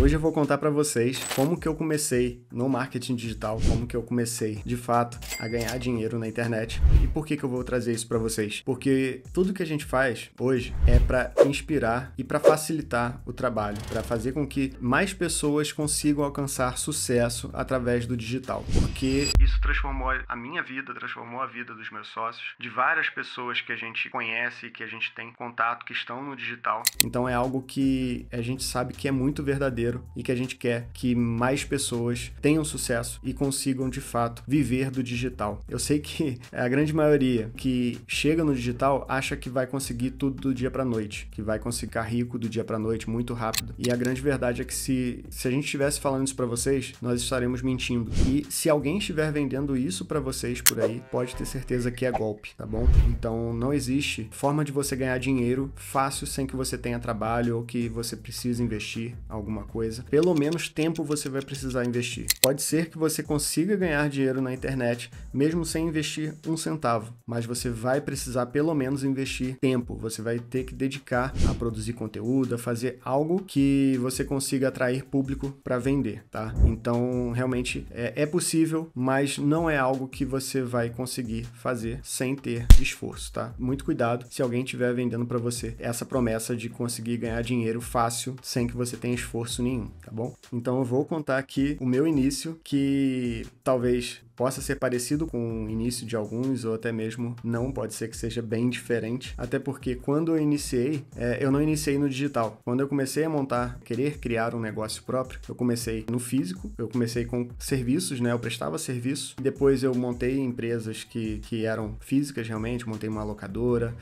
Hoje eu vou contar para vocês como que eu comecei no marketing digital, como que eu comecei, de fato, a ganhar dinheiro na internet. E por que eu vou trazer isso para vocês? Porque tudo que a gente faz hoje é para inspirar e para facilitar o trabalho, para fazer com que mais pessoas consigam alcançar sucesso através do digital. Porque isso transformou a minha vida, transformou a vida dos meus sócios, de várias pessoas que a gente conhece, que a gente tem contato, que estão no digital. Então é algo que a gente sabe que é muito verdadeiro e que a gente quer que mais pessoas tenham sucesso e consigam, de fato, viver do digital. Eu sei que a grande maioria que chega no digital acha que vai conseguir tudo do dia para noite, que vai conseguir ficar rico do dia para noite muito rápido. E a grande verdade é que se a gente estivesse falando isso para vocês, nós estaremos mentindo. E se alguém estiver vendendo isso para vocês por aí, pode ter certeza que é golpe, tá bom? Então não existe forma de você ganhar dinheiro fácil sem que você tenha trabalho ou que você precise investir alguma coisa. Pelo menos tempo você vai precisar investir. Pode ser que você consiga ganhar dinheiro na internet mesmo sem investir um centavo, mas você vai precisar pelo menos investir tempo. Você vai ter que dedicar a produzir conteúdo, a fazer algo que você consiga atrair público para vender, tá? Então, realmente é possível, mas não é algo que você vai conseguir fazer sem ter esforço, tá? Muito cuidado se alguém estiver vendendo para você essa promessa de conseguir ganhar dinheiro fácil sem que você tenha esforço nenhum, tá bom? Então eu vou contar aqui o meu início, que talvez possa ser parecido com o início de alguns, ou até mesmo não, pode ser que seja bem diferente, até porque quando eu iniciei, eu não iniciei no digital. Quando eu comecei a querer criar um negócio próprio, eu comecei no físico, eu comecei com serviços, né? Eu prestava serviço, depois eu montei empresas que eram físicas realmente, montei uma locadora,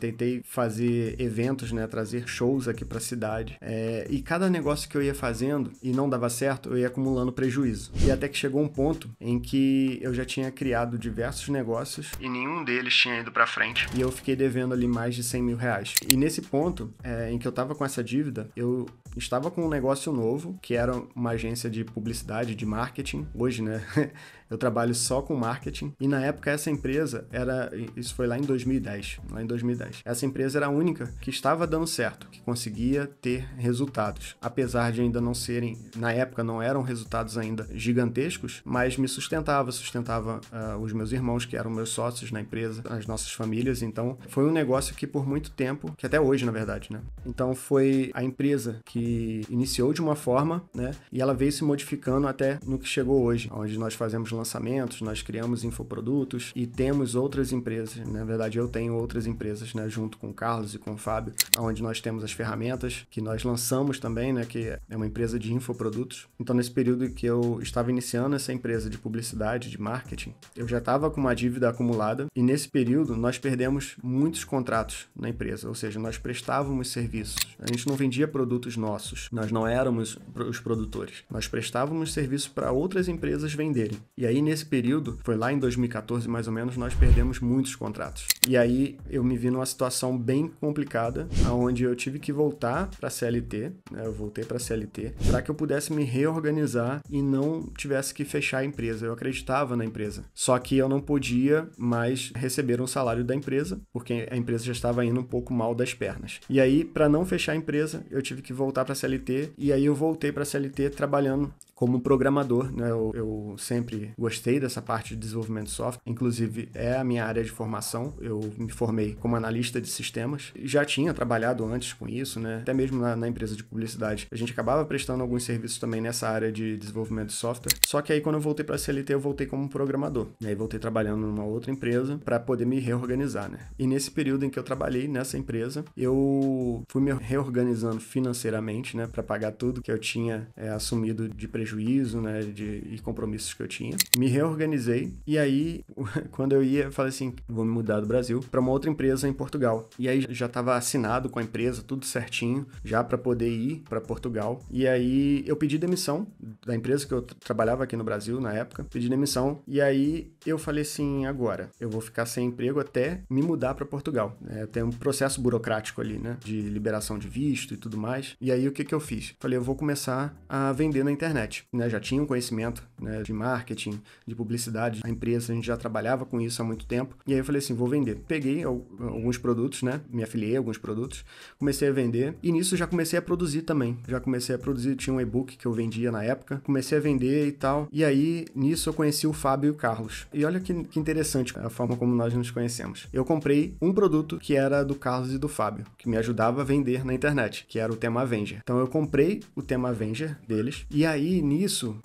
tentei fazer eventos, né? Trazer shows aqui para a cidade, e cada negócio que eu ia fazendo e não dava certo, eu ia acumulando prejuízo. E até que chegou um ponto em que eu já tinha criado diversos negócios e nenhum deles tinha ido para frente. E eu fiquei devendo ali mais de 100 mil reais. E nesse ponto em que eu tava com essa dívida, eu estava com um negócio novo, que era uma agência de publicidade, de marketing. Hoje, né? Eu trabalho só com marketing. E na época essa empresa isso foi lá em 2010. Essa empresa era a única que estava dando certo, que conseguia ter resultados. Apesar de ainda não serem, na época não eram resultados ainda gigantescos, mas me sustentava os meus irmãos, que eram meus sócios na empresa, as nossas famílias. Então foi um negócio que por muito tempo, que até hoje na verdade, né? Então foi a empresa que iniciou de uma forma, né? E ela veio se modificando até no que chegou hoje, onde nós fazemos lançamentos, nós criamos infoprodutos e temos outras empresas. Na verdade, eu tenho outras empresas, né, junto com o Carlos e com o Fábio, onde nós temos as ferramentas que nós lançamos também, né, que é uma empresa de infoprodutos. Então, nesse período que eu estava iniciando essa empresa de publicidade, de marketing, eu já estava com uma dívida acumulada e nesse período nós perdemos muitos contratos na empresa, ou seja, nós prestávamos serviços. A gente não vendia produtos nossos, nós não éramos os produtores. Nós prestávamos serviços para outras empresas venderem. E aí, nesse período, foi lá em 2014 mais ou menos, nós perdemos muitos contratos. E aí, eu me vi numa situação bem complicada, onde eu tive que voltar para a CLT, né? Eu voltei para a CLT, para que eu pudesse me reorganizar e não tivesse que fechar a empresa. Eu acreditava na empresa. Só que eu não podia mais receber um salário da empresa, porque a empresa já estava indo um pouco mal das pernas. E aí, para não fechar a empresa, eu tive que voltar para a CLT, e aí eu voltei para a CLT trabalhando como programador, né? Eu sempre gostei dessa parte de desenvolvimento de software, inclusive é a minha área de formação. Eu me formei como analista de sistemas, já tinha trabalhado antes com isso, né? Até mesmo na empresa de publicidade. A gente acabava prestando alguns serviços também nessa área de desenvolvimento de software, só que aí quando eu voltei para a CLT, eu voltei como programador. E aí voltei trabalhando numa outra empresa para poder me reorganizar, né? E nesse período em que eu trabalhei nessa empresa, eu fui me reorganizando financeiramente, né? Para pagar tudo que eu tinha assumido de prejuízo, né? E compromissos que eu tinha. Me reorganizei e aí, quando eu ia, eu falei assim, vou me mudar do Brasil para uma outra empresa em Portugal. E aí já estava assinado com a empresa, tudo certinho, já para poder ir para Portugal. E aí eu pedi demissão da empresa que eu trabalhava aqui no Brasil na época, pedi demissão. E aí eu falei assim, agora eu vou ficar sem emprego até me mudar para Portugal. Tem um processo burocrático ali, né? De liberação de visto e tudo mais. E aí o que eu fiz? Falei, eu vou começar a vender na internet. parte, né, já tinha um conhecimento, né, de marketing, de publicidade, a empresa, a gente já trabalhava com isso há muito tempo, e aí eu falei assim, vou vender. Peguei alguns produtos, né, me afiliei a alguns produtos, comecei a vender, e nisso já comecei a produzir também, tinha um e-book que eu vendia na época, comecei a vender e tal, e aí nisso eu conheci o Fábio e o Carlos, e olha que interessante a forma como nós nos conhecemos. Eu comprei um produto que era do Carlos e do Fábio, que me ajudava a vender na internet, que era o tema Avenger. Então eu comprei o tema Avenger deles, e aí nisso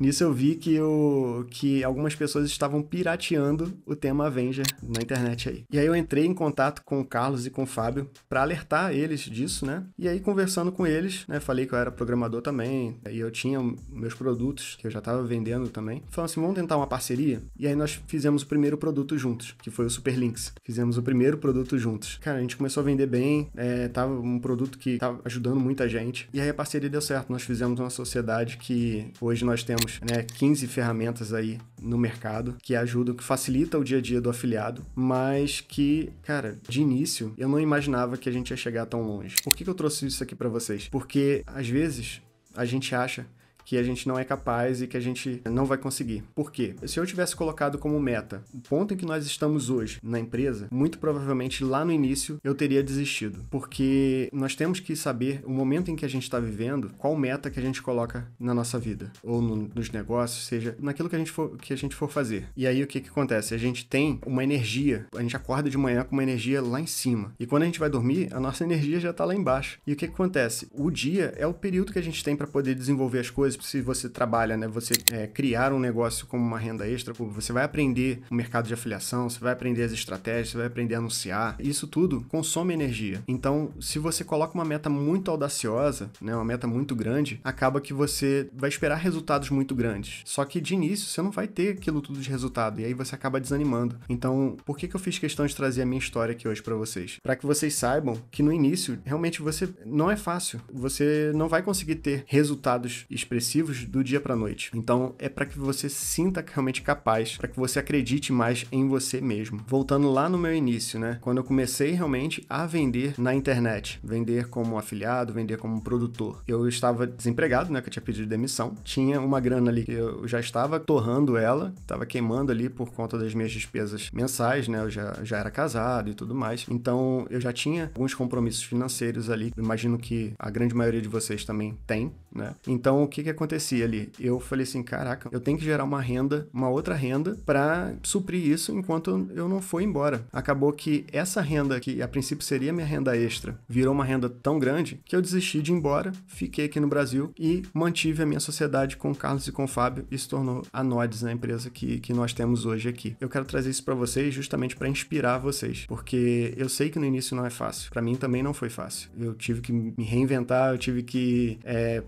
Nisso eu vi que algumas pessoas estavam pirateando o tema Avenger na internet aí. E aí eu entrei em contato com o Carlos e com o Fábio para alertar eles disso, né? E aí conversando com eles, né? Falei que eu era programador também, e eu tinha meus produtos que eu já estava vendendo também. Falando assim, vamos tentar uma parceria? E aí nós fizemos o primeiro produto juntos, que foi o Superlinks. Fizemos o primeiro produto juntos. Cara, a gente começou a vender bem, tava um produto que tava ajudando muita gente. E aí a parceria deu certo. Nós fizemos uma sociedade que hoje nós temos 15 ferramentas aí no mercado que ajudam, que facilita o dia a dia do afiliado, mas que, cara, de início eu não imaginava que a gente ia chegar tão longe. Por que eu trouxe isso aqui pra vocês? Porque às vezes a gente acha que a gente não é capaz e que a gente não vai conseguir. Por quê? Se eu tivesse colocado como meta o ponto em que nós estamos hoje na empresa, muito provavelmente lá no início eu teria desistido. Porque nós temos que saber o momento em que a gente está vivendo, qual meta que a gente coloca na nossa vida, ou nos negócios, seja naquilo que a gente for fazer. E aí o que acontece? A gente tem uma energia, a gente acorda de manhã com uma energia lá em cima. E quando a gente vai dormir, a nossa energia já está lá embaixo. E o que acontece? O dia é o período que a gente tem para poder desenvolver as coisas. Se você trabalha, né, você criar um negócio como uma renda extra, você vai aprender o mercado de afiliação, você vai aprender as estratégias, você vai aprender a anunciar. Isso tudo consome energia. Então, se você coloca uma meta muito audaciosa, né, uma meta muito grande, acaba que você vai esperar resultados muito grandes. Só que de início você não vai ter aquilo tudo de resultado e aí você acaba desanimando. Então, por que eu fiz questão de trazer a minha história aqui hoje para vocês? Para que vocês saibam que no início, realmente não é fácil. Você não vai conseguir ter resultados expressivos do dia para noite. Então, é para que você se sinta realmente capaz, para que você acredite mais em você mesmo. Voltando lá no meu início, né? Quando eu comecei realmente a vender na internet, vender como afiliado, vender como produtor. Eu estava desempregado, né? Que eu tinha pedido demissão. Tinha uma grana ali que eu já estava torrando ela, estava queimando ali por conta das minhas despesas mensais, né? Eu já era casado e tudo mais. Então, eu já tinha alguns compromissos financeiros ali. Eu imagino que a grande maioria de vocês também tem, né? Então, o que acontecia ali? Eu falei assim, caraca, eu tenho que gerar uma outra renda para suprir isso enquanto eu não for embora. Acabou que essa renda, que a princípio seria minha renda extra, virou uma renda tão grande que eu desisti de ir embora, fiquei aqui no Brasil e mantive a minha sociedade com o Carlos e com o Fábio e se tornou a Nodes, a empresa que nós temos hoje aqui. Eu quero trazer isso para vocês justamente para inspirar vocês, porque eu sei que no início não é fácil. Para mim também não foi fácil. Eu tive que me reinventar, eu tive que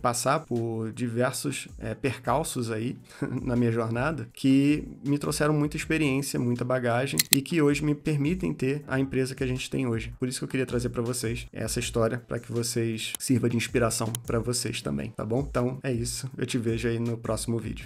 passar por diversos percalços aí na minha jornada que me trouxeram muita experiência, muita bagagem e que hoje me permitem ter a empresa que a gente tem hoje. Por isso que eu queria trazer para vocês essa história, para que vocês sirva de inspiração para vocês também, tá bom? Então é isso, eu te vejo aí no próximo vídeo.